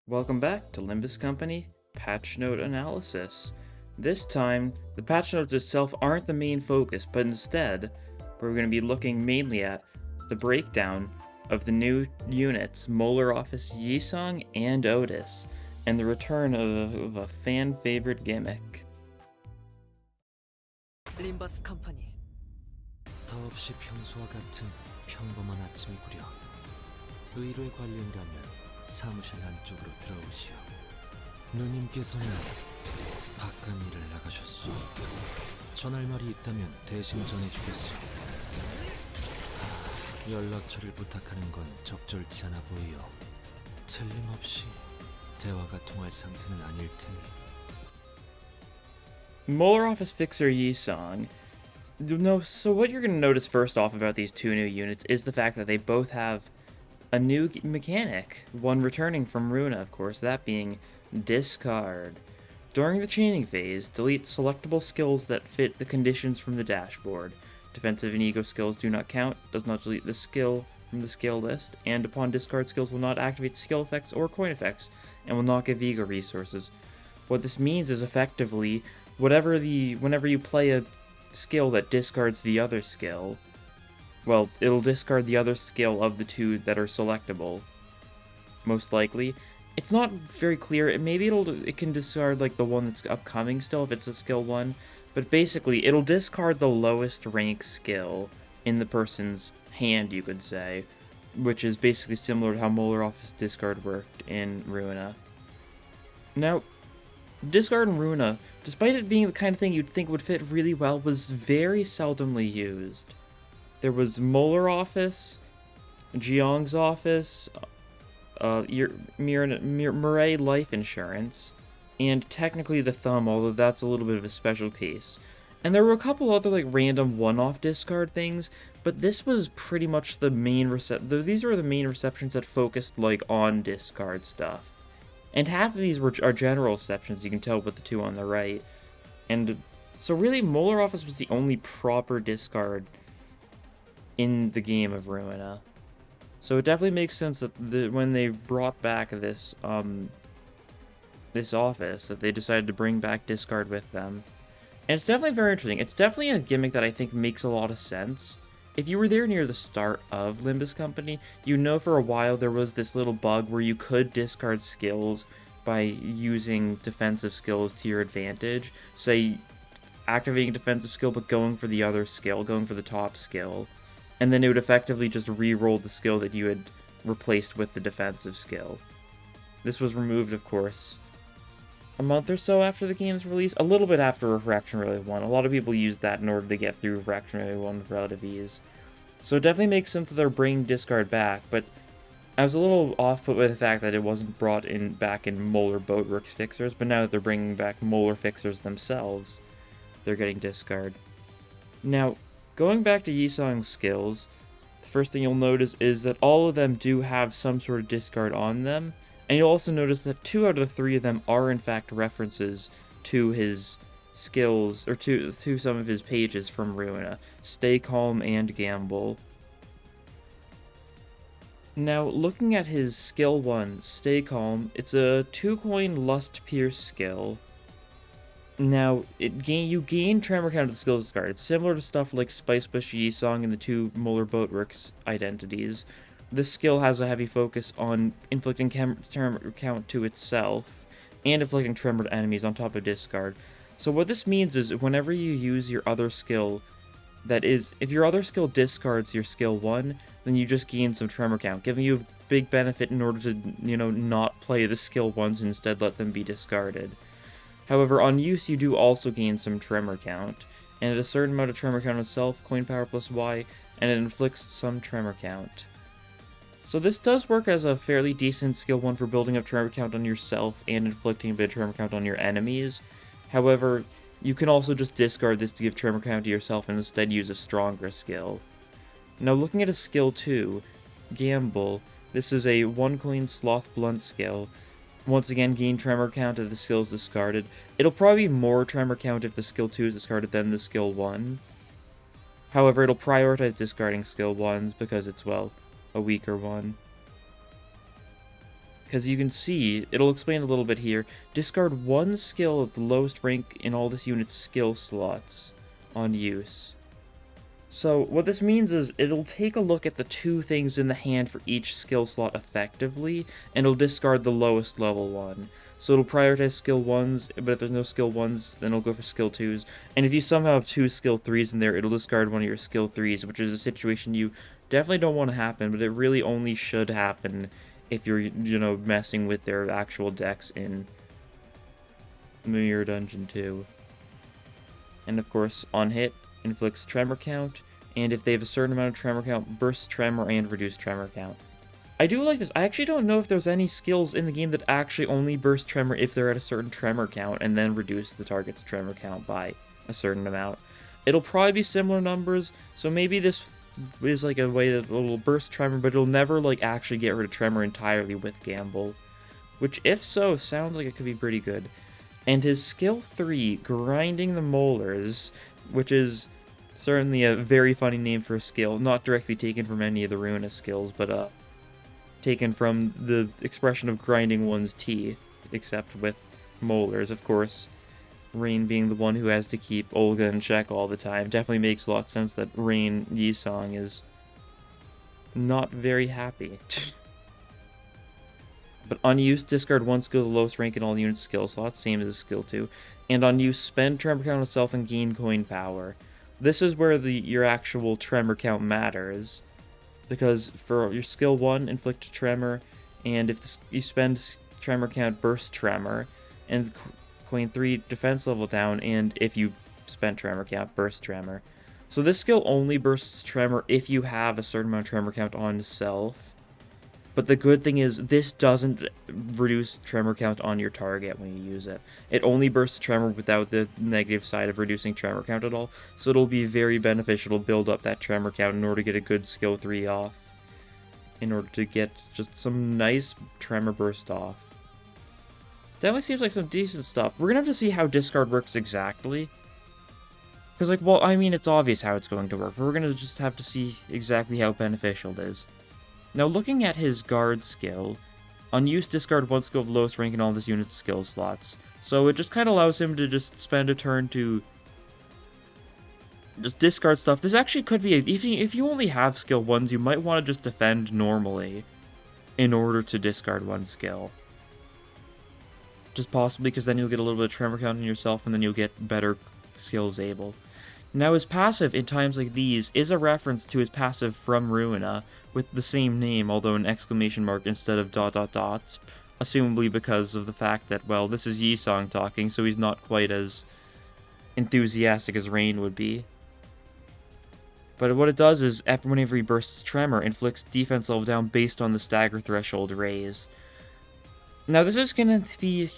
Welcome back to Limbus Company Patch Note Analysis. This time, the patch notes itself aren't the main focus, but instead, we're going to be looking mainly at the breakdown of the new units Molar Office Yisong and Outis, and the return of a fan-favorite gimmick. 림버스 컴퍼니. 더없이 평소와 같은 평범한 아침이구려. 의뢰 관련이라면 사무실 안쪽으로 들어오시오. 누님께서는 바깥 일을 나가셨소. 전할 말이 있다면 대신 전해주겠소. 연락처를 부탁하는 건 적절치 않아 보이오. 틀림없이 대화가 통할 상태는 아닐 테니. Molar Office Fixer Yisong. No, so what you're going to notice first off about these two new units is the fact that they both have a new mechanic, one returning from Runa, of course, that being discard. During the chaining phase, delete selectable skills that fit the conditions from the dashboard. Defensive and ego skills do not count, does not delete the skill from the skill list, and upon discard skills will not activate skill effects or coin effects, and will not give ego resources. What this means is effectively, whenever you play a skill that discards the other skill, well, it'll discard the other skill of the two that are selectable. Most likely. It's not very clear. Maybe it can discard like the one that's upcoming still if it's a skill 1, but basically it'll discard the lowest rank skill in the person's hand, you could say, which is basically similar to how Molar Office discard worked in Runa. Now, discard in Runa, despite it being the kind of thing you'd think would fit really well, was very seldomly used. There was Molar Office, Jiang's Office, Murray Life Insurance, and technically the Thumb, although that's a little bit of a special case. And there were a couple other like random one-off discard things, but this was pretty much the main these were the main receptions that focused like on discard stuff. And half of these are general exceptions, you can tell with the two on the right. And so really Molar Office was the only proper discard in the game of Runa. So it definitely makes sense that when they brought back this office, that they decided to bring back discard with them. And it's definitely very interesting. It's definitely a gimmick that I think makes a lot of sense. If you were there near the start of Limbus Company, you know for a while there was this little bug where you could discard skills by using defensive skills to your advantage. Say, activating a defensive skill but going for the other skill, going for the top skill. And then it would effectively just re-roll the skill that you had replaced with the defensive skill. This was removed, of course, a month or so after the game's release, a little bit after Refraction Relay 1. A lot of people used that in order to get through Refraction Relay 1 with relative ease. So it definitely makes sense that they're bringing discard back, but I was a little off-put with the fact that it wasn't brought back in Molar Boatworks Fixers, but now that they're bringing back Molar Fixers themselves, they're getting discard. Now, going back to Yisong's skills, the first thing you'll notice is that all of them do have some sort of discard on them, and you'll also notice that 2 out of the 3 of them are in fact references to his skills, or to some of his pages from Runa, Stay Calm and Gamble. Now, looking at his skill 1, Stay Calm, it's a 2-coin Lust Pierce skill. Now, you gain Tremor Count of the skills discard. It's similar to stuff like Spice Bush Yisong and the 2 Molar Boatworks identities. This skill has a heavy focus on inflicting Tremor Count to itself, and inflicting Tremor to enemies on top of discard. So what this means is, whenever you use your other skill, that is, if your other skill discards your skill 1, then you just gain some Tremor Count, giving you a big benefit in order to, not play the skill 1s and instead let them be discarded. However, on use, you do also gain some Tremor Count, and at a certain amount of Tremor Count itself, coin power plus Y, and it inflicts some Tremor Count. So this does work as a fairly decent skill 1 for building up Tremor Count on yourself and inflicting a bit of Tremor Count on your enemies. However, you can also just discard this to give Tremor Count to yourself and instead use a stronger skill. Now looking at a skill 2, Gamble, this is a 1-coin Sloth Blunt skill. Once again, gain Tremor Count if the skill is discarded. It'll probably be more Tremor Count if the skill 2 is discarded than the skill 1. However, it'll prioritize discarding skill 1s because it's, well, a weaker one. Because you can see, it'll explain a little bit here, discard one skill at the lowest rank in all this unit's skill slots on use. So what this means is it'll take a look at the two things in the hand for each skill slot effectively, and it'll discard the lowest level one. So it'll prioritize skill 1s, but if there's no skill 1s, then it'll go for skill 2s. And if you somehow have two skill 3s in there, it'll discard one of your skill 3s, which is a situation you definitely don't want to happen, but it really only should happen if you're, messing with their actual decks in Mirror Dungeon 2. And of course, on hit, inflicts tremor count, and if they have a certain amount of tremor count, bursts tremor and reduced tremor count. I do like this. I actually don't know if there's any skills in the game that actually only burst tremor if they're at a certain tremor count, and then reduce the target's tremor count by a certain amount. It'll probably be similar numbers, so maybe this is like a way that it'll burst tremor, but it'll never like actually get rid of tremor entirely with Gamble. Which, if so, sounds like it could be pretty good. And his skill 3, Grinding the Molars, which is certainly a very funny name for a skill, not directly taken from any of the Ruinous skills, but taken from the expression of grinding one's teeth, except with molars, of course. Rain being the one who has to keep Olga in check all the time. Definitely makes a lot of sense that Rain Yisong is not very happy. But on use, discard one skill the lowest rank in all unit skill slots, same as a skill 2. And on use, spend tremor count on itself and gain coin power. This is where your actual tremor count matters, because for your skill 1, inflict tremor, and if you spend tremor count, burst tremor, and coin 3, defense level down, and if you spend tremor count, burst tremor. So this skill only bursts tremor if you have a certain amount of tremor count on self. But the good thing is, this doesn't reduce tremor count on your target when you use it. It only bursts tremor without the negative side of reducing tremor count at all, so it'll be very beneficial to build up that tremor count in order to get a good skill 3 off. In order to get just some nice tremor burst off. Definitely seems like some decent stuff. We're gonna have to see how discard works exactly. Because, it's obvious how it's going to work, but we're gonna just have to see exactly how beneficial it is. Now, looking at his guard skill, on use, discard one skill of lowest rank in all this unit's skill slots. So it just kind of allows him to just spend a turn to just discard stuff. This actually could be, if you only have skill 1s, you might want to just defend normally in order to discard one skill. Just possibly because then you'll get a little bit of tremor count on yourself, and then you'll get better skills able. Now, his passive in times like these is a reference to his passive from Ruina, with the same name, although an exclamation mark instead of ... assumably because of the fact that, well, this is Yisong talking, so he's not quite as enthusiastic as Rain would be. But what it does is, whenever he bursts Tremor, inflicts defense level down based on the stagger threshold raised. Now, this is going to be...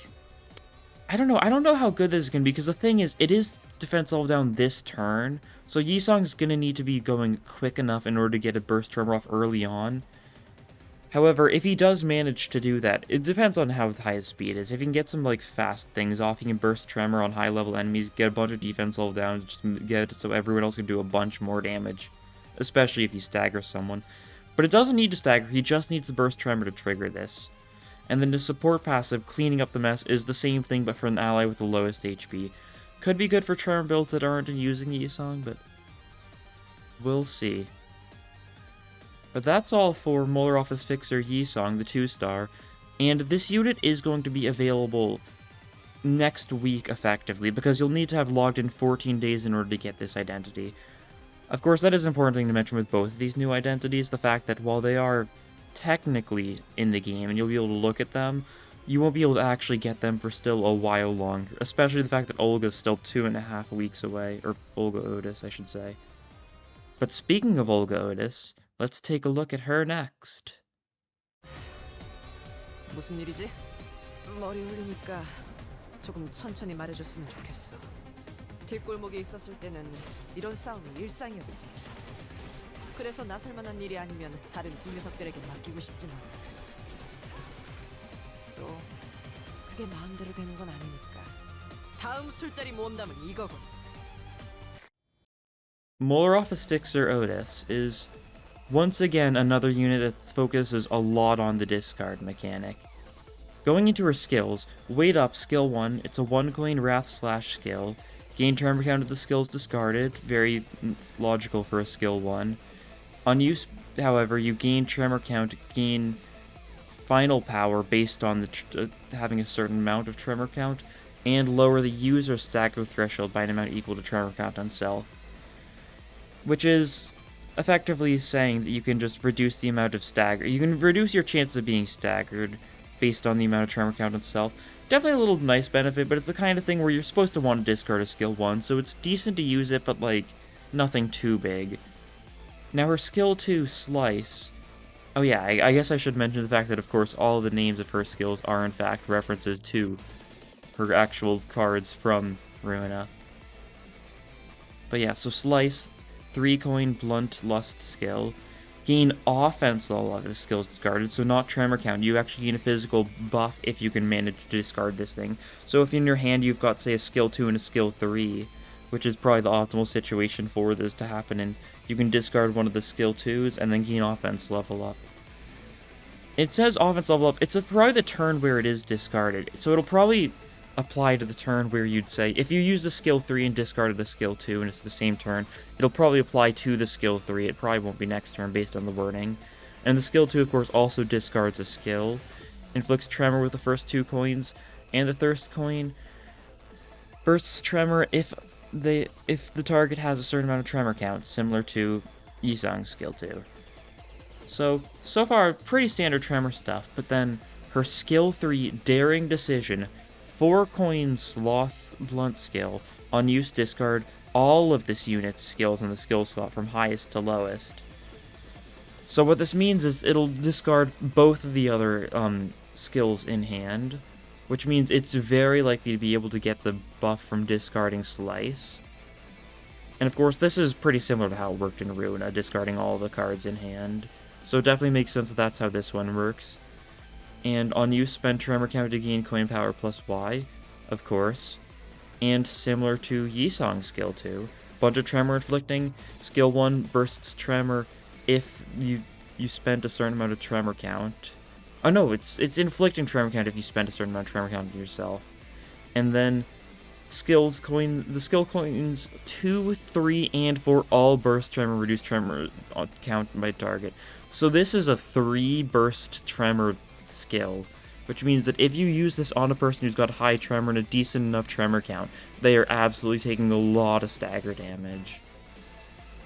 I don't know how good this is going to be, because the thing is, it is defense level down this turn, so Yisong's going to need to be going quick enough in order to get a burst Tremor off early on. However, if he does manage to do that, it depends on how high his speed is. If he can get some, fast things off, he can burst Tremor on high-level enemies, get a bunch of defense level down, just get it so everyone else can do a bunch more damage. Especially if he staggers someone. But it doesn't need to stagger, he just needs to burst Tremor to trigger this. And then the support passive, Cleaning Up the Mess, is the same thing but for an ally with the lowest HP. Could be good for Tremor builds that aren't using Yisong, but we'll see. But that's all for Molar Office Fixer Yisong, the 2-star, and this unit is going to be available next week effectively, because you'll need to have logged in 14 days in order to get this identity. Of course, that is an important thing to mention with both of these new identities, the fact that while they are technically in the game and you'll be able to look at them, you won't be able to actually get them for still a while longer, especially the fact that Olga's still 2.5 weeks away, or Olga Outis, I should say. But speaking of Olga Outis, let's take a look at her next. 무슨 일이지? 머리 올리니까 조금 천천히 말해줬으면 좋겠어. 뒷골목에 있었을 때는 이런 싸움이 일상이었지. 그래서 나설 만한 일이 아니면 다른 두 녀석들에게 맡기고 싶지만 또 그게 마음대로 되는 건 아니니까. 다음 술자리 모험담은 이거군. Molar Office Fixer Outis is once again another unit that focuses a lot on the discard mechanic. Going into her skills, Wait Up, skill 1, it's a 1 coin Wrath Slash skill. Gain tremor count if the skill is discarded, very logical for a skill 1. On use, however, you gain tremor count, gain final power based on the having a certain amount of tremor count, and lower the user's stagger threshold by an amount equal to tremor count on self. Which is effectively saying that you can just reduce the amount of stagger. You can reduce your chances of being staggered based on the amount of tremor count on self. Definitely a little nice benefit, but it's the kind of thing where you're supposed to want to discard a skill 1, so it's decent to use it, but like, nothing too big. Now her skill 2, Slice. Oh yeah, I guess I should mention the fact that of course all of the names of her skills are in fact references to her actual cards from Ruina. But yeah, so Slice, 3 coin Blunt Lust skill. Gain offense level if the skill is discarded, so not tremor count. You actually gain a physical buff if you can manage to discard this thing. So if in your hand you've got, say, a skill 2 and a skill 3, which is probably the optimal situation for this to happen, and you can discard one of the skill 2s and then gain offense level up. It says offense level up, it's probably the turn where it is discarded, so it'll probably apply to the turn where you'd say, if you use the skill 3 and discarded the skill 2 and it's the same turn, it'll probably apply to the skill 3, it probably won't be next turn based on the wording. And the skill 2 of course also discards a skill, inflicts tremor with the first 2 coins, and the thirst coin bursts tremor if the target has a certain amount of tremor count, similar to Yisang's skill 2. So far pretty standard tremor stuff, but then her skill 3, Daring Decision, 4 coin Sloth Blunt skill. On use, discard all of this unit's skills in the skill slot from highest to lowest. So what this means is it'll discard both of the other skills in hand, which means it's very likely to be able to get the buff from discarding Slice. And of course this is pretty similar to how it worked in Ruina, discarding all the cards in hand. So it definitely makes sense that that's how this one works. And on use, spend tremor count to gain coin power plus Y, of course. And similar to Yisang's skill 2, bunch of tremor inflicting, skill 1 bursts tremor if you spent a certain amount of tremor count. Oh no, it's inflicting tremor count if you spend a certain amount of tremor count yourself. And then the skill coins 2, 3, and 4 all burst tremor, reduce tremor count by target. So this is a 3 burst tremor skill, which means that if you use this on a person who's got high tremor and a decent enough tremor count, they are absolutely taking a lot of stagger damage.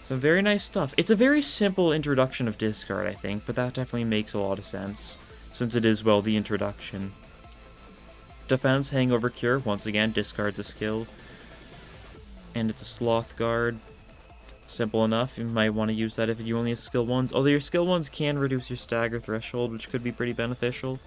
Some very nice stuff. It's a very simple introduction of discard, I think, but that definitely makes a lot of sense, since it is, well, the introduction. Defense, Hangover Cure, once again, discards a skill. And it's a Sloth Guard. Simple enough, you might want to use that if you only have skill 1s, although your skill 1s can reduce your stagger threshold, which could be pretty beneficial.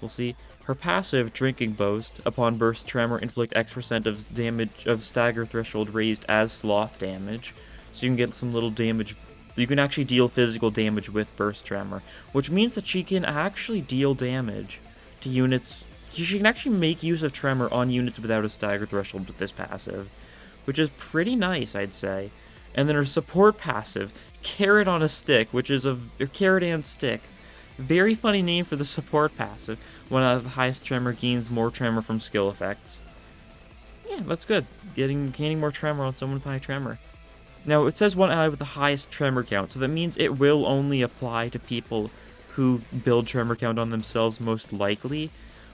We'll see. Her passive, Drinking Boast, upon burst tremor, inflict X% of damage of stagger threshold raised as sloth damage, so you can get some little damage. You can actually deal physical damage with burst tremor, which means that she can actually deal damage to units. She can actually make use of tremor on units without a stagger threshold with this passive, which is pretty nice, I'd say. And then her support passive, Carrot on a Stick, which is Carrot and Stick. Very funny name for the support passive. One out of the highest tremor gains more tremor from skill effects. Yeah, that's good. Gaining more tremor on someone with high tremor. Now, it says one ally with the highest tremor count, so that means it will only apply to people who build tremor count on themselves most likely,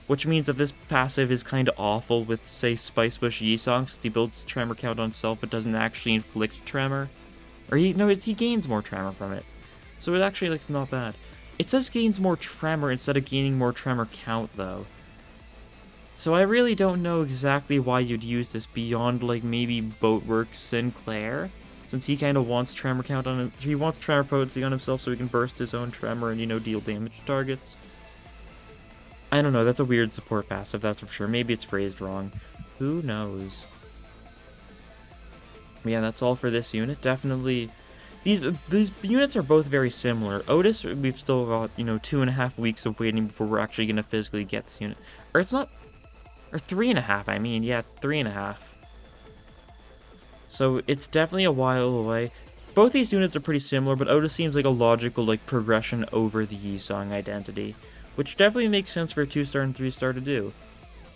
which means that this passive is kind of awful with, say, Spicebush Yisang, since he builds tremor count on self but doesn't actually inflict tremor. Or he gains more tremor from it. So it actually looks not bad. It says gains more tremor instead of gaining more tremor count, though. So I really don't know exactly why you'd use this beyond, like, maybe Boatworks Sinclair, since he kind of wants tremor count on him. He wants tremor potency on himself so he can burst his own tremor and, deal damage to targets. I don't know, that's a weird support passive, that's for sure. Maybe it's phrased wrong. Who knows? Yeah, that's all for this unit. Definitely, these units are both very similar. Outis, we've still got, 2.5 weeks of waiting before we're actually going to physically get this unit. Or it's not... Or 3.5, I mean. Yeah, 3.5. So it's definitely a while away. Both these units are pretty similar, but Outis seems like a logical, progression over the Yisang identity. which definitely makes sense for a 2-star and 3-star to do.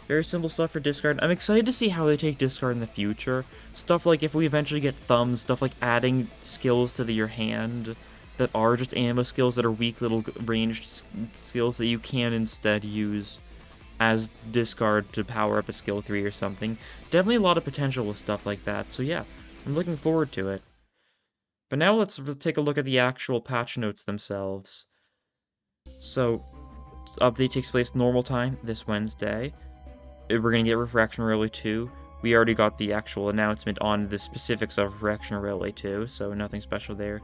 Very simple stuff for discard. I'm excited to see how they take discard in the future. Stuff like if we eventually get thumbs, stuff like adding skills to your hand that are just ammo skills that are weak little ranged skills that you can instead use as discard to power up a skill 3 or something. Definitely a lot of potential with stuff like that, so yeah, I'm looking forward to it. But now let's take a look at the actual patch notes themselves. So, update takes place normal time this Wednesday. We're going to get Refraction Relay 2. We already got the actual announcement on the specifics of Refraction Relay 2, so nothing special there.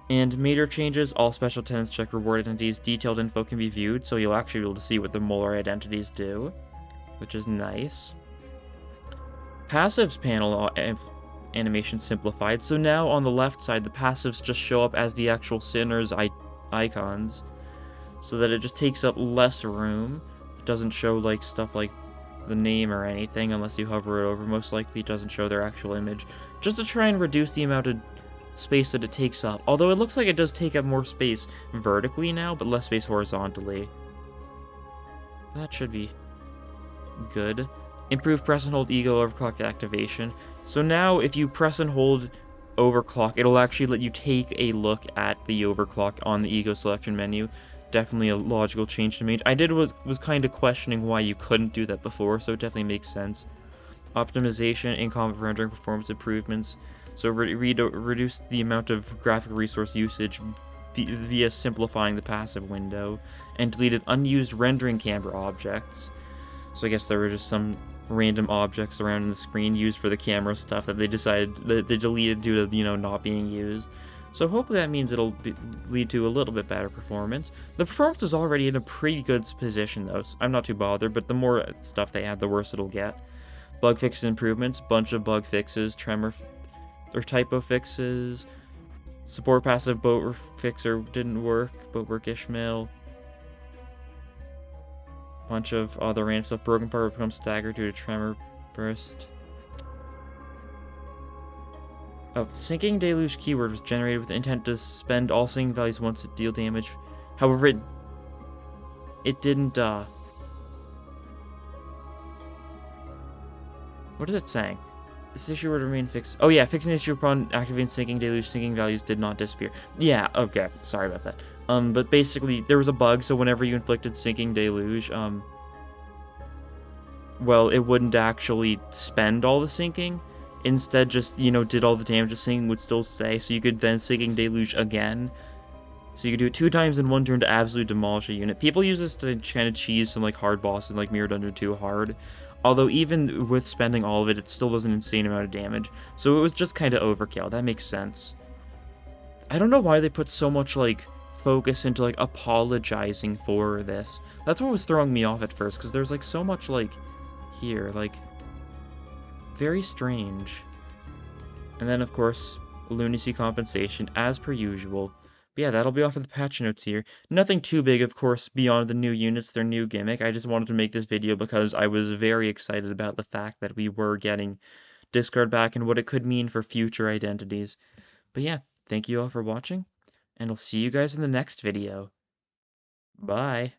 And major changes, all special tenants check reward identities, detailed info can be viewed, so you'll actually be able to see what the Molar identities do, which is nice. Passives panel animation simplified, so now on the left side the passives just show up as the actual sinners icons, so that it just takes up less room. It doesn't show like stuff like the name or anything unless you hover it over. Most likely it doesn't show their actual image, just to try and reduce the amount of space that it takes up, although it looks like it does take up more space vertically now, but less space horizontally. That should be good. Improve press and hold Ego overclock activation. So now if you press and hold overclock, it'll actually let you take a look at the overclock on the Ego selection menu. Definitely a logical change to make. I was kind of questioning why you couldn't do that before, so it definitely makes sense. Optimization, in-combat rendering performance improvements. So reduce the amount of graphic resource usage via simplifying the passive window, and deleted unused rendering camera objects. So I guess there were just some random objects around in the screen used for the camera stuff that they decided that they deleted due to, not being used. So hopefully that means it'll lead to a little bit better performance. The performance is already in a pretty good position though, so I'm not too bothered, but the more stuff they add, the worse it'll get. Bug fixes improvements, bunch of bug fixes, tremor or typo fixes, support passive boat fixer didn't work, boat work Ishmael, bunch of other random stuff, broken part will become staggered due to tremor burst. Oh, sinking deluge keyword was generated with the intent to spend all sinking values once to deal damage. However, it didn't, what is it saying? This issue would remain fixed. Oh yeah, fixing the issue upon activating sinking deluge, sinking values did not disappear. Yeah, okay, sorry about that. But basically, there was a bug, so whenever you inflicted sinking deluge, well, it wouldn't actually spend all the sinking. Instead, just, did all the damage. The sinking would still stay, so you could then sinking deluge again. So you could do it 2 times in 1 turn to absolutely demolish a unit. People use this to try to cheese some like hard bosses like Mirror Dungeon 2 hard. Although even with spending all of it, it still does an insane amount of damage. So it was just kind of overkill. That makes sense. I don't know why they put so much like focus into like apologizing for this. That's what was throwing me off at first, because there's like so much like here, like very strange. And then of course lunacy compensation as per usual. But yeah, that'll be all for the patch notes here. Nothing too big, of course, beyond the new units, their new gimmick. I just wanted to make this video because I was very excited about the fact that we were getting discard back and what it could mean for future identities. But yeah, thank you all for watching, and I'll see you guys in the next video. Bye!